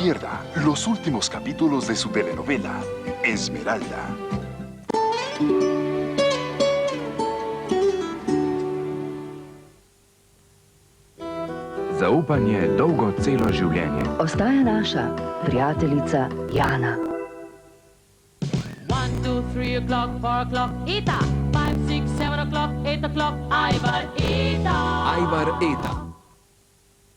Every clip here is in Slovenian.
pierda los últimos capítulos de su telenovela, Esmeralda. Zaupanje dolgo celo življenje. Ostaja naša prijateljica Jana. 1, 2, 3 o'clock, 4 o'clock, Eta. 5, 6, 7 o'clock, 8 o'clock, Ajvar Eta. Ajvar Eta.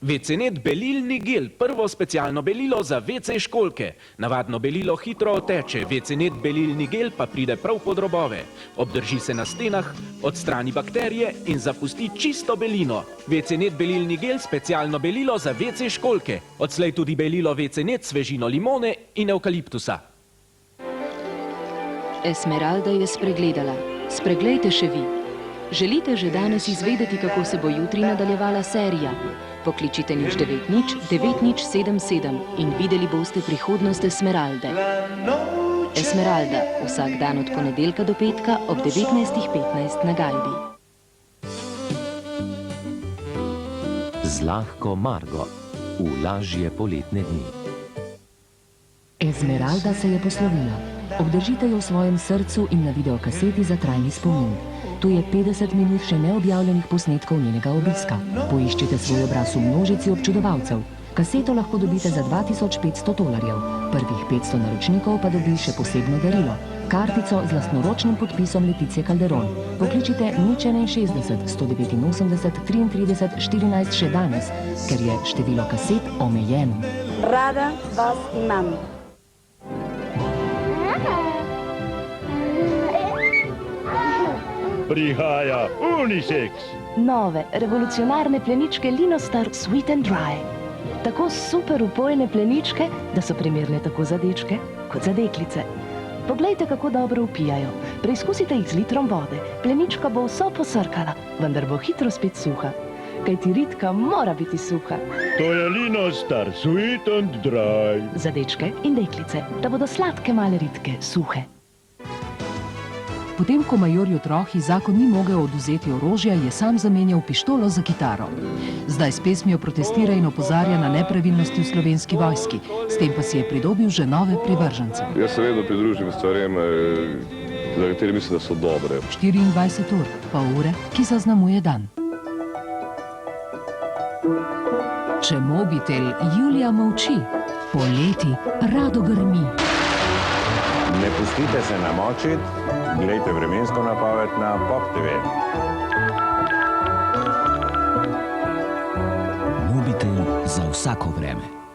WC-net belilni gel, prvo specialno belilo za WC školjke. Navadno belilo hitro oteče, WC-net belilni gel pa pride prav pod robove. Obdrži se na stenah, odstrani bakterije in zapusti čisto belino. WC-net belilni gel, specialno belilo za WC školjke. Odslej tudi belilo WC-net s svežino limone in evkaliptusa. Esmeralda je spregledala. Spreglejte še vi. Želite že danes izvedeti, kako se bo jutri nadaljevala serija? Pokličite nič 9077 in videli boste prihodnost Esmeralde. Esmeralda, vsak dan od ponedeljka do petka ob 19:15 na Gajbi. Zlahko Margo v lažje poletne dni. Esmeralda se je poslovila. Obdržite jo v svojem srcu in na videokaseti za trajni spomin. Tu je 50 minut še neobjavljenih posnetkov njenega obiska. Poiščite svoj obraz v množici občudovalcev. Kaseto lahko dobite za $2500. Prvih 500 naročnikov pa dobi še posebno darilo. Kartico z lastnoročnim podpisom Leticije Calderon. Pokličite 061 189 33 14 še danes, ker je število kaset omejeno. Rada vas imam. Prihaja unisex. Nove, revolucionarne pleničke Linostar Sweet and Dry. Tako super upojne pleničke, da so primerne tako za dečke kot za deklice. Poglejte, kako dobro upijajo. Preizkusite jih z litrom vode. Plenička bo vso posrkala, vendar bo hitro spet suha. Kajti ritka mora biti suha. To je Linostar Sweet and Dry. Za dečke in deklice, da bodo sladke male ritke suhe. Potem, ko majorju Trohi zakon ni mogel odvzeti orožja, je sam zamenjal pištolo za kitaro. Zdaj s pesmijo protestira in opozarja na nepravilnosti v Slovenski vojski. S tem pa si je pridobil že nove privržence. Jaz se vedno pridružim stvarem, za katere mislim, da so dobre. 24 ur, pol ure, ki zaznamuje dan. Če mobitel Julija molči, poleti rado grmi. Ne pustite se namočiti, glejte vremensko napoved na Pop TV. Mobitel za vsako vreme.